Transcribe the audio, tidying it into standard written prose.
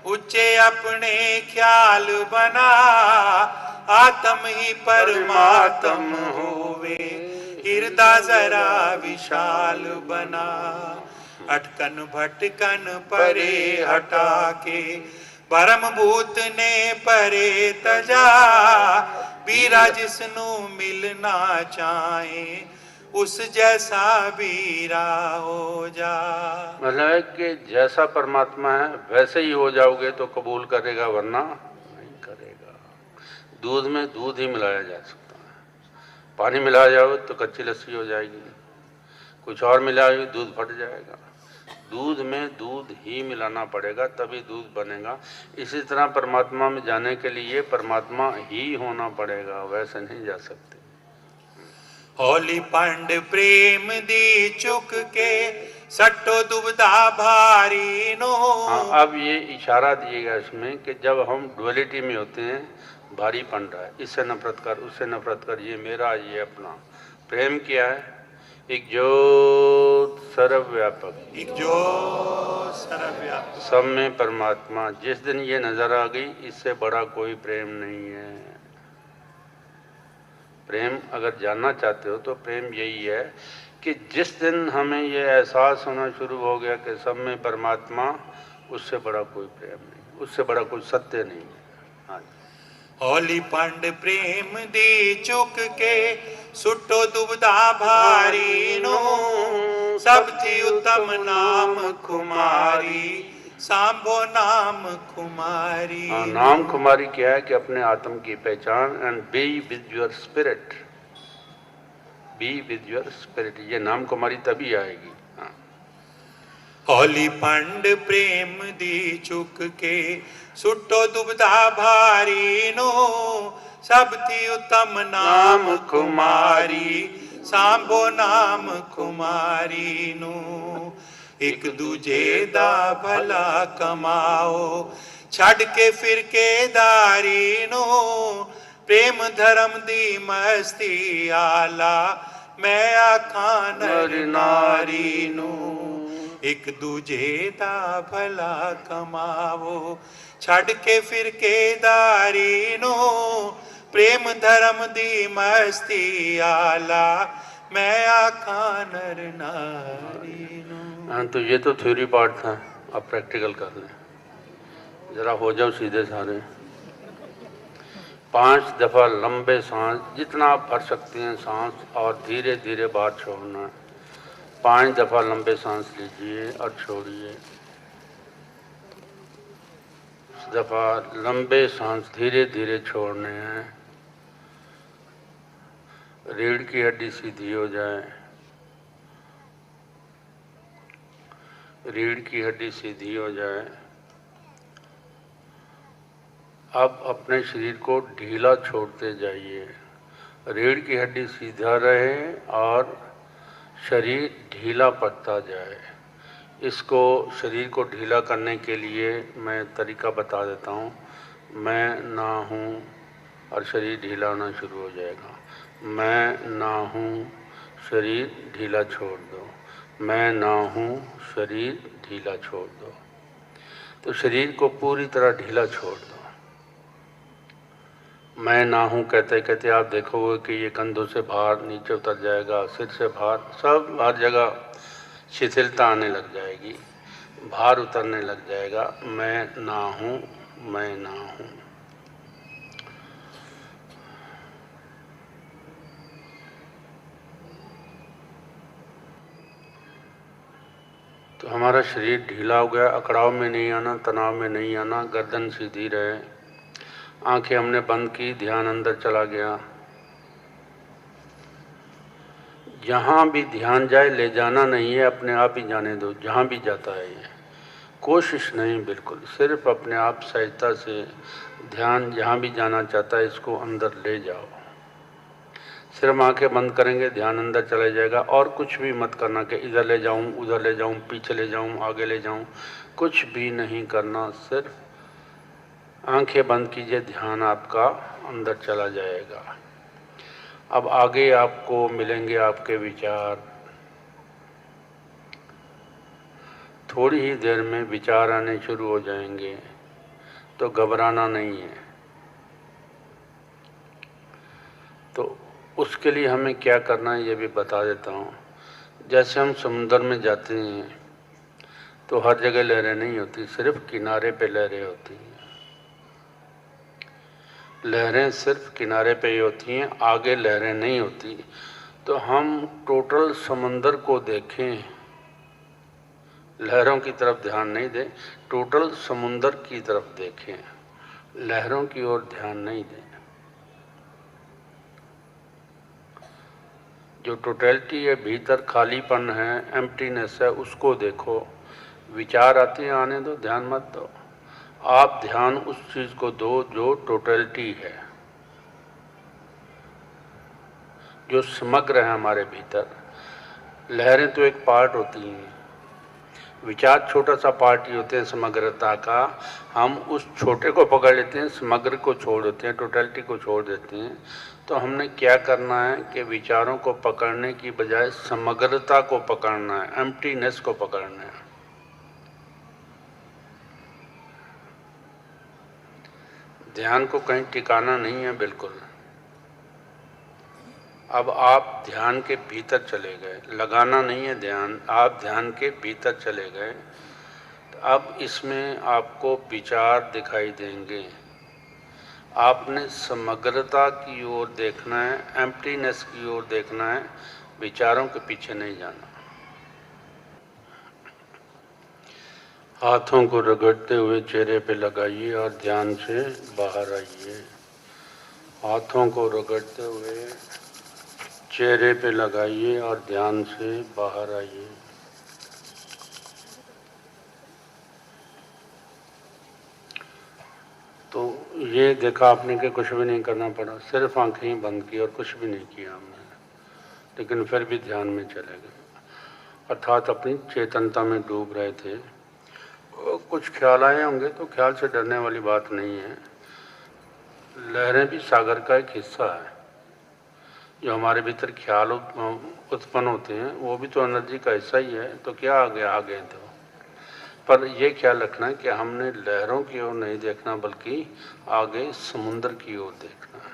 ऊंचे अपने ख्याल बना, आत्म ही परमात्म होवे, हृदय जरा विशाल बना। अटकन भटकन परे हटा के, परम भूत ने परे तजा, बीरा जिसनु मिलना चाहे, उस जैसा बीरा हो जा। मतलब है कि जैसा परमात्मा है वैसे ही हो जाओगे तो कबूल करेगा, वरना नहीं करेगा। दूध में दूध ही मिलाया जा सकता है, पानी मिला जाओ तो कच्ची लस्सी हो जाएगी, कुछ और मिलाओगे दूध फट जाएगा। दूध में दूध ही मिलाना पड़ेगा तभी दूध बनेगा। इसी तरह परमात्मा में जाने के लिए परमात्मा ही होना पड़ेगा, वैसे नहीं जा सकते। होली पंड प्रेम दी चुक के, सट्टो दुबदा भारी नो। हाँ, अब ये इशारा दिएगा इसमें कि जब हम डुअलिटी में होते हैं, भारी पन रहा है, इससे नफरत कर, उससे नफरत कर, ये मेरा, ये अपना। प्रेम क्या है? एक ज्योत सर्वव्यापक, एक ज्योत सर्वव्यापक, सब में परमात्मा। जिस दिन ये नजर आ गई, इससे बड़ा कोई प्रेम नहीं है। प्रेम अगर जानना चाहते हो तो प्रेम यही है कि जिस दिन हमें ये एहसास होना शुरू हो गया कि सब में परमात्मा, उससे बड़ा कोई प्रेम नहीं, उससे बड़ा कोई सत्य नहीं है। हाँ, होली पंड प्रेम दी चुक के, सुट्टो दुबदा भारी नो। सब थी उत्तम नाम कुमारी, सांभो नाम कुमारी। हाँ, नाम कुमारी क्या है कि अपने आत्म की पहचान, and be with your spirit, be with your spirit, ये नाम कुमारी तभी आएगी। हाँ। होली पंड प्रेम दी चुक के, सुट्टो दुबदा भारी नो। सब थी उत्तम नाम कुमारी, सांभो नाम कुमारी नो। एक दूजे दा भला कमाओ, छड़ के फिर के दारी नो। प्रेम धर्म दी मस्ती आला, मैं आखां नर नारी नो। एक दूजे दा भला कमावो, छड़ के फिर के दारी नो। प्रेम धर्म दी मस्ती आला, मैं आखां नर नारी नो। हाँ, तो ये तो थ्योरी पार्ट था, अब प्रैक्टिकल कर लें। जरा हो जाओ सीधे सारे। 5 दफा लंबे सांस, जितना आप भर सकते हैं सांस, और धीरे धीरे बाहर छोड़ना। 5 दफा लंबे सांस लीजिए और छोड़िए। इस दफा लंबे सांस धीरे धीरे छोड़ने हैं। रीढ़ की हड्डी सीधी हो जाए, रीढ़ की हड्डी सीधी हो जाए। अब अपने शरीर को ढीला छोड़ते जाइए। रीढ़ की हड्डी सीधा रहे और शरीर ढीला पड़ता जाए। इसको, शरीर को ढीला करने के लिए मैं तरीका बता देता हूँ। मैं ना हूँ और शरीर ढीला होना शुरू हो जाएगा। मैं ना हूँ, शरीर ढीला छोड़ दो। मैं ना हूँ, शरीर ढीला छोड़ दो। तो शरीर को पूरी तरह ढीला छोड़ दो। मैं ना हूँ कहते कहते आप देखोगे कि ये कंधों से बाहर नीचे उतर जाएगा, सिर से बाहर, सब हर जगह शिथिलता आने लग जाएगी, भार उतरने लग जाएगा। मैं ना हूँ, मैं ना हूँ। तो हमारा शरीर ढीला हो गया, अकड़ाव में नहीं आना, तनाव में नहीं आना, गर्दन सीधी रहे। आंखें हमने बंद की, ध्यान अंदर चला गया। जहाँ भी ध्यान जाए ले जाना नहीं है, अपने आप ही जाने दो, जहाँ भी जाता है ये। कोशिश नहीं, बिल्कुल सिर्फ अपने आप सहजता से ध्यान जहाँ भी जाना चाहता है इसको अंदर ले जाओ। सिर्फ आंखें बंद करेंगे, ध्यान अंदर चला जाएगा। और कुछ भी मत करना कि इधर ले जाऊं, उधर ले जाऊं, पीछे ले जाऊं, आगे ले जाऊं, कुछ भी नहीं करना। सिर्फ आंखें बंद कीजिए, ध्यान आपका अंदर चला जाएगा। अब आगे आपको मिलेंगे आपके विचार। थोड़ी ही देर में विचार आने शुरू हो जाएंगे। तो घबराना नहीं है। तो उसके लिए हमें क्या करना है ये भी बता देता हूँ। जैसे हम समुद्र में जाते हैं तो हर जगह लहरें नहीं होती, सिर्फ किनारे पे लहरें होती हैं। लहरें सिर्फ किनारे पे ही होती हैं, आगे लहरें नहीं होती। तो हम टोटल समंदर को देखें, लहरों की तरफ ध्यान नहीं दें, टोटल समुंदर की तरफ देखें, लहरों की ओर ध्यान नहीं दें। जो टोटलिटी है, भीतर खालीपन है, एम्प्टीनेस है, उसको देखो। विचार आते हैं, आने दो, ध्यान मत दो। आप ध्यान उस चीज को दो जो टोटलिटी है, जो समग्र है हमारे भीतर। लहरें तो एक पार्ट होती हैं, विचार छोटा सा पार्ट ही होते हैं समग्रता का। हम उस छोटे को पकड़ लेते हैं, समग्र को छोड़ देते हैं, टोटलिटी को छोड़ देते हैं। तो हमने क्या करना है कि विचारों को पकड़ने की बजाय समग्रता को पकड़ना है, एम्प्टीनेस को पकड़ना है। ध्यान को कहीं टिकाना नहीं है बिल्कुल। अब आप ध्यान के भीतर चले गए, लगाना नहीं है ध्यान, आप ध्यान के भीतर चले गए। अब इसमें आपको विचार दिखाई देंगे। आपने समग्रता की ओर देखना है, एम्प्टीनेस की ओर देखना है, विचारों के पीछे नहीं जाना। हाथों को रगड़ते हुए चेहरे पे लगाइए और ध्यान से बाहर आइए। हाथों को रगड़ते हुए चेहरे पे लगाइए और ध्यान से बाहर आइए। तो ये देखा आपने कि कुछ भी नहीं करना पड़ा, सिर्फ आंखें ही बंद की और कुछ भी नहीं किया हमने, लेकिन फिर भी ध्यान में चले गए, अर्थात अपनी चेतनता में डूब रहे थे। कुछ ख्याल आए होंगे तो ख्याल से डरने वाली बात नहीं है। लहरें भी सागर का एक हिस्सा है। जो हमारे भीतर ख्याल उत्पन्न होते हैं वो भी तो एनर्जी का हिस्सा ही है। तो क्या आ गए तो, पर यह ख्याल रखना है कि हमने लहरों की ओर नहीं देखना, बल्कि आगे समुद्र की ओर देखना है।